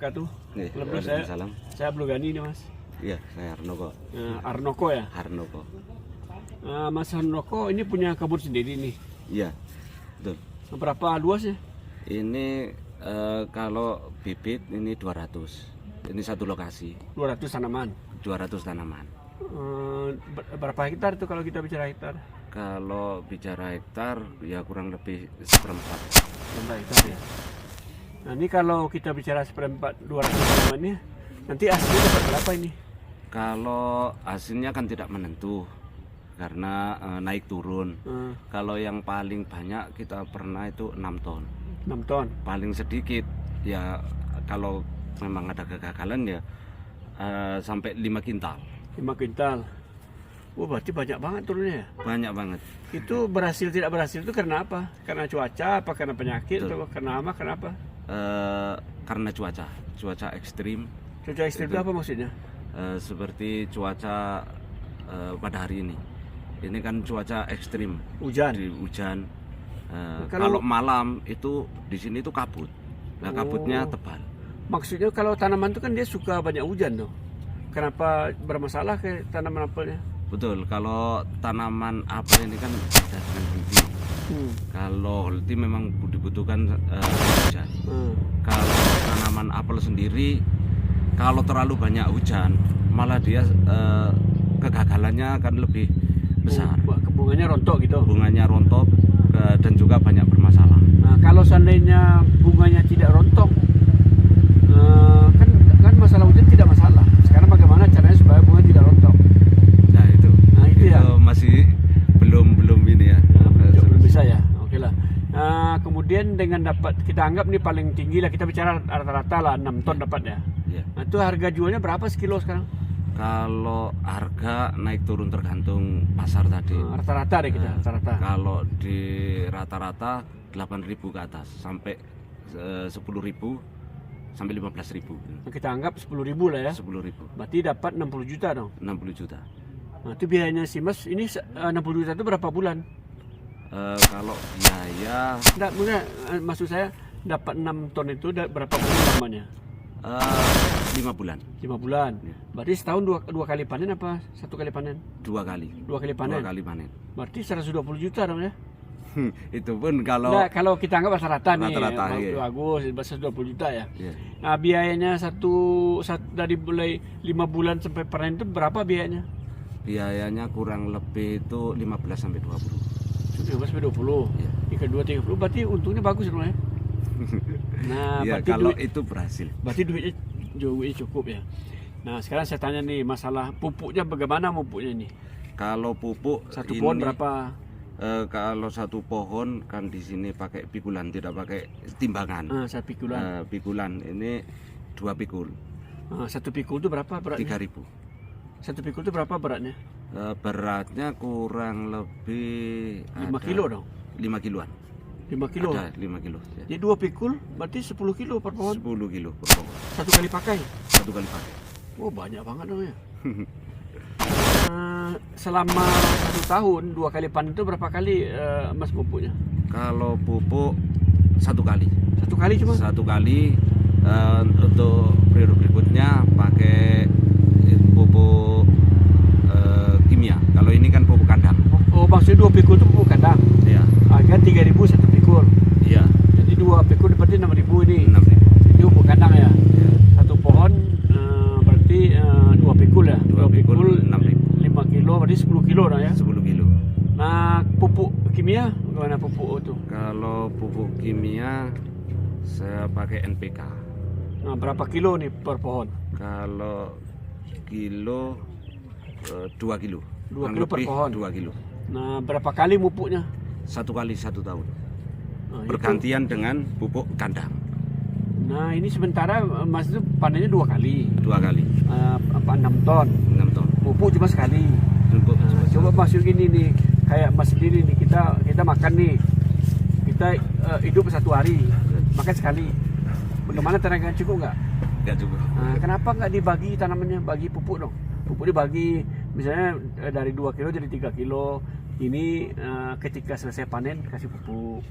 wabarakatuh. Lebih Waalaikumsalam. saya Abdul Ghani nih Mas. Iya, saya Arnoko. Arnoko ya. Arnoko. Mas Arnoko ini punya kebun sendiri nih. Iya, betul. Berapa luasnya? Ini kalau bibit ini 200. Ini satu lokasi. 200 tanaman. 200 tanaman. Berapa hektar itu kalau kita bicara hektar? Kalau bicara hektar ya kurang lebih seperempat. Berapa hektar ya? Nah ini kalau kita bicara seperempat 200 tanamannya, nanti hasilnya dapat berapa ini? Kalau hasilnya kan tidak menentu karena naik turun. Kalau yang paling banyak kita pernah itu 6 ton. 6 ton. Paling sedikit ya kalau memang ada kegagalan ya sampai 5 kintal. 5 kintal. Oh berarti banyak banget turunnya ya? Banyak banget. Itu berhasil tidak berhasil itu karena apa? Karena cuaca, apa karena penyakit, atau karena apa? Kenapa? Karena cuaca ekstrim. Cuaca ekstrim itu apa maksudnya? Seperti cuaca pada hari ini. Ini kan cuaca ekstrim. Hujan. Hujan. Kalau malam itu di sini itu kabut. Nah kabutnya tebal. Maksudnya kalau tanaman itu kan dia suka banyak hujan tuh. Kenapa bermasalah ke tanaman apelnya? Betul. Kalau tanaman apel ini kan beda dengan holti. Kalau holti memang dibutuhkan hujan. Kalau tanaman apel sendiri, kalau terlalu banyak hujan, malah dia kegagalannya akan lebih besar. Bunganya rontok gitu. Bunganya rontok dan juga banyak bermasalah. Nah, kalau seandainya bunganya tidak rontok, kan masalah hujan tidak masalah. Sekarang bagaimana caranya supaya bunga tidak rontok? Nah itu ya. Masih belum ini ya. Belum bisa ya. Oke lah. Kemudian dengan dapat kita anggap nih paling tinggi lah, kita bicara rata-rata lah 6 ton dapat ya. Nah, itu harga jualnya berapa sekilo sekarang? Kalau harga naik turun tergantung pasar tadi. Rata-rata deh kita, rata-rata. Kalau di rata-rata 8.000 ke atas sampai 10.000 sampai 15.000. Kita anggap 10.000 lah ya. 10.000. Berarti dapat 60 juta dong. 60 juta. Nah, itu biayanya si Mas ini 60 juta itu berapa bulan? Kalau biaya maksud saya dapat 6 ton itu berapa bulan lamanya? 5 bulan. 5 bulan. Ya. Berarti setahun dua kali panen apa satu kali panen? 2 kali. 2 kali panen. 2 kali panen. Berarti 120 juta dong ya? Itu pun kalau kalau kita anggap rata-rata nih, bagus 120 juta ya. Yeah. Nah biayanya satu dari mulai 5 bulan sampai panen itu berapa biayanya? Biayanya kurang lebih itu 15 sampai 20. 15 sampai 20. Yeah. Yang kedua 30. Berarti untungnya bagus dong ya. Nah, ya, kalau itu berhasil. Berarti duitnya cukup ya. Nah, sekarang saya tanya nih masalah pupuknya, bagaimana pupuknya nih? Kalau pupuk satu pohon berapa? Kalau satu pohon kan di sini pakai pikulan, tidak pakai timbangan. Saya pikulan. Pikulan ini 2 pikul. Satu pikul itu berapa beratnya? 3.000. Satu pikul itu berapa beratnya? Beratnya kurang lebih 5 kilo dong? 5 kiloan. 5 kilo? Ada 5 kilo. Ya. Jadi 2 pikul berarti 10 kilo per pohon? 10 kilo per pohon. Satu kali pakai? Satu kali pakai. Oh banyak banget dong ya. Selama 1 tahun 2 kali panen itu berapa kali Mas pupuknya? Kalau pupuk 1 kali. 1 kali cuma? 1 kali. Untuk periode berikutnya pakai pupuk kimia. Kalau ini kan pupuk kandang. Oh maksudnya 2 pikul itu pupuk kandang? Iya. Harga 3.000 satu pikul. Iya. Jadi 2 pikul berarti 6.000 ini. 6.000. Jadi pupuk kandang ya. Iya. Satu pohon berarti 2 pikul ya. 2 pikul 6.000. 5 kilo berarti 10 kilo dong ya. 10 kilo. Nah, pupuk kimia bagaimana pupuk itu? Kalau pupuk kimia saya pakai NPK. Nah, berapa kilo nih per pohon? Kalau kilo 2 kilo. 2 kilo per pohon. 2 kilo. Nah, berapa kali pupuknya? 1 kali 1 tahun. Nah, bergantian dengan pupuk kandang. Nah, ini sementara Mas itu panennya 2 kali. 2 kali. 6 ton. 6 ton. Pupuk cuma sekali. Pupuk Coba maksud gini nih, kayak Mas sendiri nih, kita makan nih. Kita hidup 1 hari, makan sekali. Bagaimana tenaga cukup nggak? Nggak cukup. Nah, kenapa nggak dibagi tanamannya, bagi pupuk dong? Pupuk dibagi, misalnya dari 2 kilo jadi 3 kilo. Ini ketika selesai panen kasih pupuk.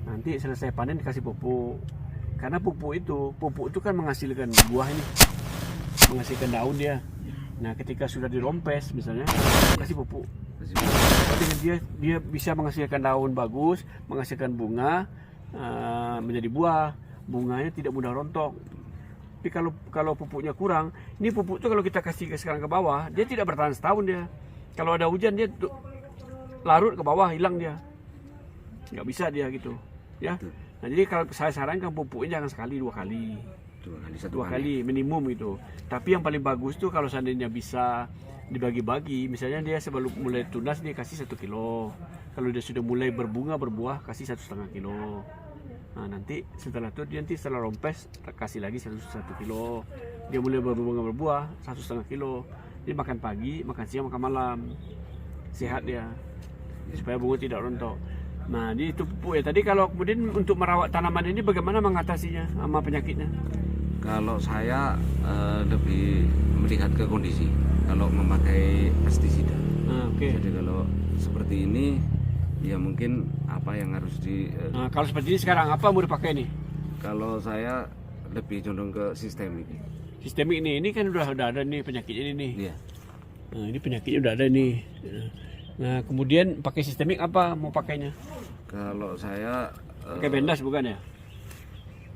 Nanti selesai panen kasih pupuk. Karena pupuk itu kan menghasilkan buah ini, menghasilkan daun dia. Nah, ketika sudah dirompes misalnya, kasih pupuk. Dengan dia bisa menghasilkan daun bagus, menghasilkan bunga, menjadi buah. Bunganya tidak mudah rontok. Tapi kalau pupuknya kurang, ini pupuk itu kalau kita kasih sekarang ke bawah, dia tidak bertahan setahun dia. Kalau ada hujan dia larut ke bawah, hilang dia. Nggak bisa dia gitu, ya. Nah, jadi kalau saya sarankan pupuknya jangan sekali, dua kali minimum gitu. Tapi yang paling bagus tuh kalau seandainya bisa dibagi-bagi, misalnya dia sebelum mulai tunas dia kasih 1 kilo, kalau dia sudah mulai berbunga berbuah kasih 1,5 kilo. Nah, nanti setelah itu setelah rompes kasih lagi 1 kilo, dia mulai berbunga berbuah 1,5 kilo. Dia makan pagi, makan siang, makan malam, sehat dia supaya bunga tidak rontok. Nah, itu pupuk ya. Tadi kalau kemudian untuk merawat tanaman ini bagaimana mengatasinya sama penyakitnya? Kalau saya lebih melihat ke kondisi. Kalau memakai pestisida. Jadi kalau seperti ini, ya mungkin apa yang harus kalau seperti ini sekarang apa mau dipakai nih? Kalau saya lebih condong ke sistemik. Sistemik ini kan udah ada nih penyakitnya ini nih. Iya. Nah, ini penyakitnya udah ada nih. Nah, kemudian pakai sistemik apa mau pakainya? Kalau saya pakai Bendas bukan ya?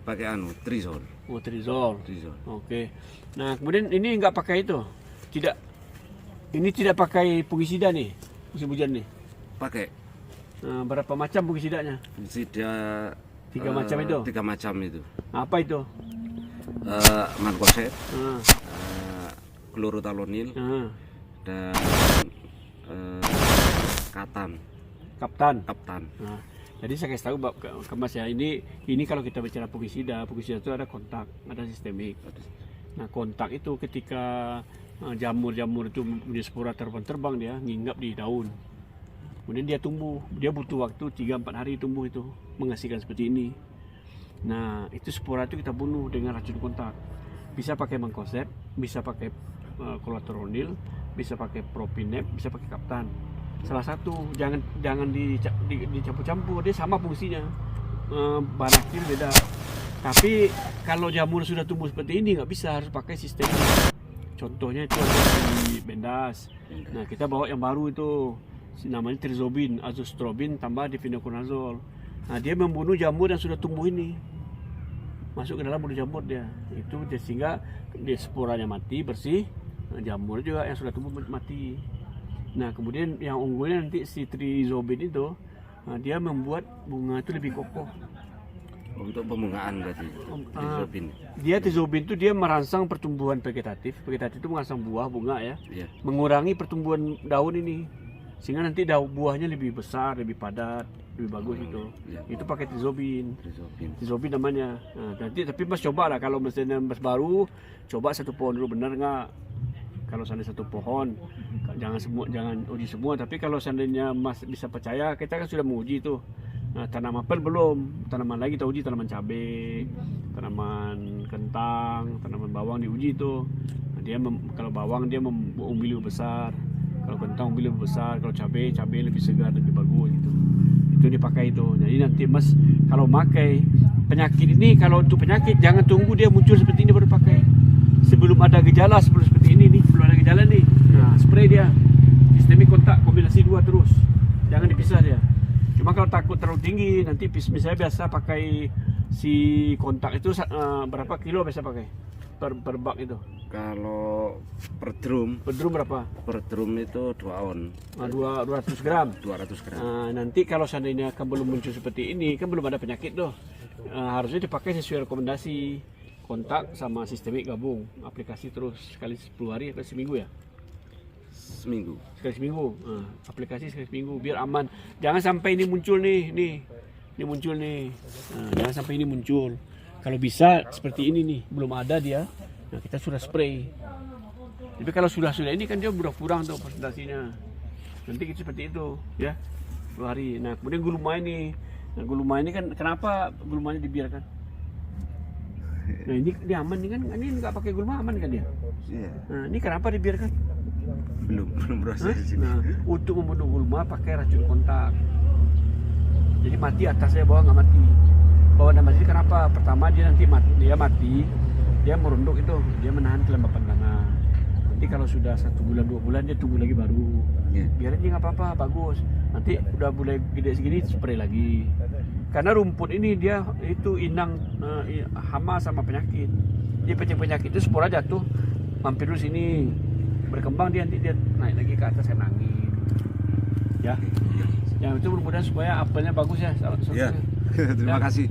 Pakai Trizol. Oh, Trizol. Oke. Nah, kemudian ini nggak pakai itu? Tidak. Ini tidak pakai fungisida nih, musim hujan nih. Pakai. Nah, berapa macam fungisidanya? Fungisida 3 macam itu. 3 macam itu. Apa itu? Mancozeb, klorotalonil, dan Kaptan. Nah, jadi saya kasih tahu ke Mas ya, ini kalau kita bicara fungisida itu ada kontak, ada sistemik. Nah, kontak itu ketika jamur-jamur itu punya spora terbang dia nginggap di daun. Kemudian dia tumbuh, dia butuh waktu 3-4 hari tumbuh itu, menghasilkan seperti ini. Nah, itu spora itu kita bunuh dengan racun kontak. Bisa pakai Mancozeb, bisa pakai klorotalonil, bisa pakai Propinep, bisa pakai Kaptan. Salah satu, jangan dicampur-campur, dia sama fungsinya. Bahan aktif beda. Tapi kalau jamur sudah tumbuh seperti ini nggak bisa, harus pakai sistem. Contohnya itu ada di Bendas. Nah, kita bawa yang baru itu, namanya Trizobin, azostrobin tambah difenoconazole. Nah, dia membunuh jamur yang sudah tumbuh ini, masuk ke dalam bunuh jamur dia. Itu sehingga dia sporanya mati bersih, jamur juga yang sudah tumbuh mati. Nah, kemudian yang unggulnya nanti si Trizobin itu, dia membuat bunga itu lebih kokoh. Untuk pembungaan berarti Trizobin. Trizobin itu dia merangsang pertumbuhan vegetatif. Vegetatif itu merangsang buah, bunga ya. Mengurangi pertumbuhan daun ini. Sehingga nanti daun buahnya lebih besar, lebih padat, lebih bagus itu. Itu pakai Trizobin namanya. Nah, nanti tapi Mas coba lah, kalau misalnya Mas baru, coba 1 pohon dulu, benar nggak? Kalau seandainya 1 pohon, jangan uji semua. Tapi kalau seandainya Mas bisa percaya, kita kan sudah menguji itu. Nah, tanaman apel belum, tanaman lagi kita uji, tanaman cabai, tanaman kentang, tanaman bawang diuji itu. Nah, kalau bawang dia umbi lebih besar, kalau kentang umbi lebih besar, kalau cabai lebih segar, lebih bagus gitu. Itu dipakai itu. Jadi nanti Mas kalau pakai penyakit ini, kalau untuk penyakit jangan tunggu dia muncul seperti ini baru pakai. Sebelum ada gejala, sebelum seperti ini nih, belum ada gejala nih. Nah, spray dia. Sistemik kontak kombinasi 2 terus. Jangan dipisah dia. Cuma kalau takut terlalu tinggi, nanti misalnya biasa pakai si kontak itu berapa kilo biasa pakai per bak itu? Kalau per drum berapa? Per drum itu 2 on. 200 gram. 200 gram. Nanti kalau seandainya kan belum muncul seperti ini, kan belum ada penyakit tuh. Harusnya dipakai sesuai rekomendasi. Kontak sama sistemik gabung, aplikasi terus sekali 10 hari atau seminggu ya? Sekali seminggu. Aplikasi sekali seminggu biar aman. Jangan sampai ini muncul nih. Jangan sampai ini muncul. Kalau bisa seperti ini nih, belum ada dia. Nah, kita sudah spray. Tapi kalau sudah ini kan dia udah kurang tuh presentasinya. Nanti kita seperti itu, ya. 10 hari. Nah, kemudian gulma ini. Nah, gulma ini kan kenapa gulmanya dibiarkan? Nah, ini dia aman nih kan, ini nggak pakai gulma aman kan dia? Iya. Nah, ini kenapa dibiarkan? Belum proses. Nah, untuk membunuh gulma pakai racun kontak. Jadi mati atasnya, bawah nggak mati. Bawa nama sini kenapa? Pertama dia nanti mati, dia merunduk itu, dia menahan kelembapan tanah. Nanti kalau sudah 1 bulan 2 bulan dia tumbuh lagi baru. Biarin dia nggak apa-apa, bagus. Nanti udah mulai gede segini spray lagi. Karena rumput ini dia itu inang hama sama penyakit. Dia penyakit itu spora jatuh, mampir dulu sini, berkembang dia nanti dia naik lagi ke atas kan angin. Ya. Yang itu mudah-mudahan supaya apelnya bagus ya. Terima kasih.